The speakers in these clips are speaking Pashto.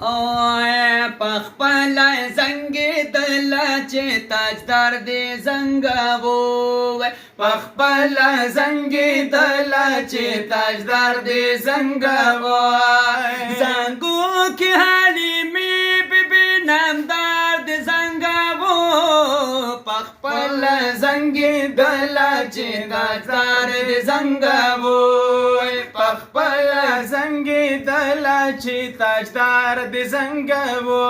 اوه پخپل زنګي دل چې تاجدار دې زنګاوو پخپل زنګي دل چې تاجدار دې زنګاوو زنګو کې حالي می بيبي نامدار دې زنګاوو پخپل زنګي دل چې تاجدار دې زنګاوو پخپل زنګي دل چې تاجدار دې زنګاوو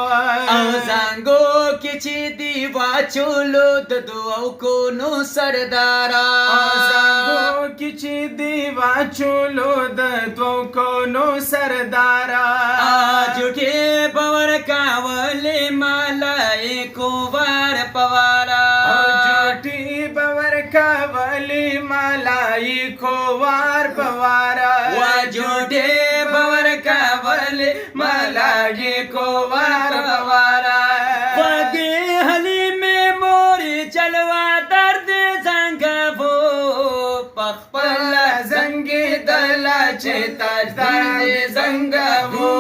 او زنګو کې چې دی واچولو د دوو کونو سردارا زنګو کې چې دی واچولو د دوو کونو سردارا جوټي باور کاولې ملائکو وار پوارا جوټي باور کاولې ملائکو وار پوارا وا جوټي باور کاولې ملائکو وار پوارا وګي حلیمه موري چلوا درد زنګو پخپل زنګي دل چې تاجدار زنګو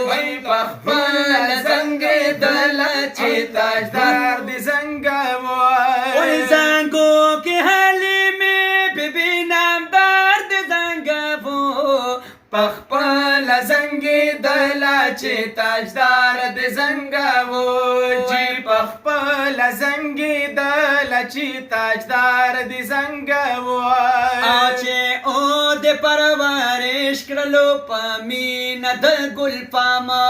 وای پخپل زنګي دل چې تاجدار زنګو وای زنګو کې حلیمه بیبي نامدار زنګو پخپل زنګي دل چې تاجدار دې زنګو جی پخپل زنګي دل چې تاجدار دې زنګو چې او دې پرورش کړلو پمین د ګل پاما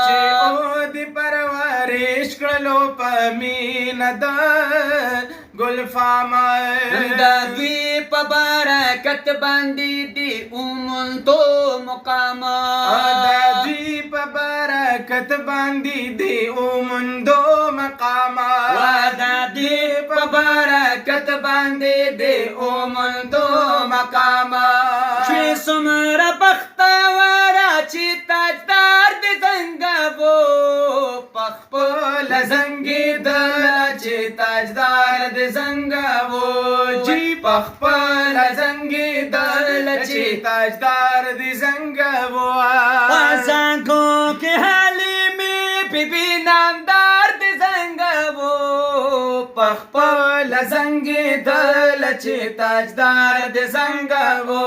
چې او دې پرورش کړلو پمین د ګل فاما د دوی په برکت باندې دی اومنتو مقام د دوی په برکت باندې دی اومندو مقام و د دوی په برکت باندې دی اومندو مقام چې څومره بختور چې تاجدار دې زنګو پخپل زنګي دل چې تاجدار دې زنګو جی پخپل زنګي دل چې تاجدار دې زنګو زنګو کې حلیمه بیبي نامدار دې زنګو پخپل زنګي دل چې تاجدار دې زنګو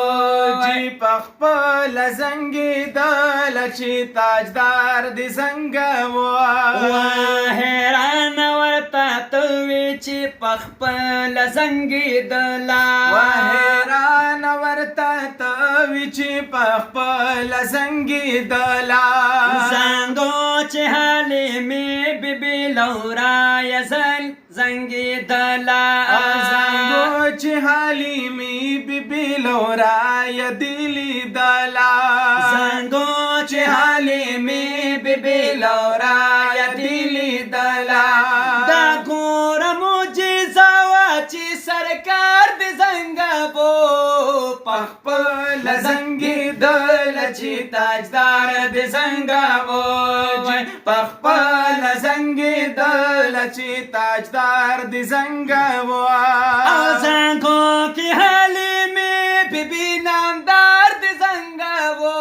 جی پخپل زنګي دل چې تاجدار دې زنګو حیران ورته توي چې پخپل زنګي دل حیران ورته توي چې پخپل زنګي دل زنګو چې حلیمه بیبي لورا یزل زنګي دل زنګو چې حلیمه بیبي لورا یدلی دل زنګو چې حلیمه بیبي لورا یدلی دل دا ګور معجزه وا چې سرکار دې زنګو پخپل زنګي دل چې تاجدار دې زنګو پخپل زنګي دل چې تاجدار دې زنګو زنګو کې حلیمه بیبي نامدار دې زنګو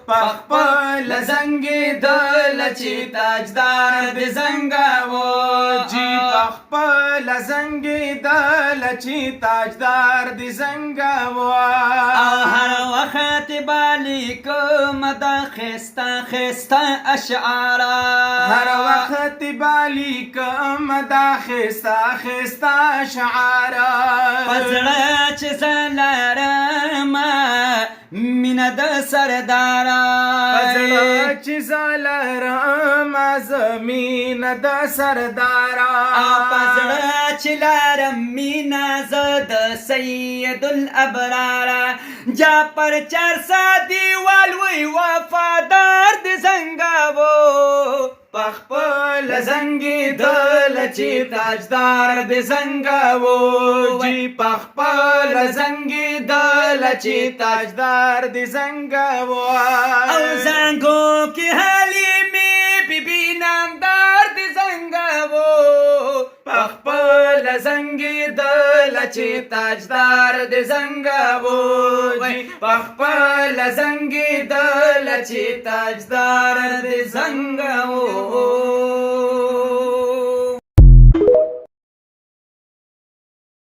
پخپل زنګي دل چې تاجدار دې زنګو جی پخپل زنګي دل چې تاجدار دې زنګو هر وخت بالی کوم د خسته خسته اشعار هر وخت بالی کوم د خسته خسته اشعار پزړه چې زلارم مینا د سردارا پزړه چې زلارم زمین د سردارا پزړه چې لارم مینا زد سید الابرار جا پر چر سادي والوي وفادار دې زنګو پخپل زنګي دل چې تاجدار دې زنګو جی پخپل زنګي دل چې تاجدار دې زنګو او زنګو کې حلیمه بیبي نامدار دې زنګو پخپل زنګي دل چې تاجدار دې زنګاوو پخپل زنګېدل چې تاجدار دې زنګاوو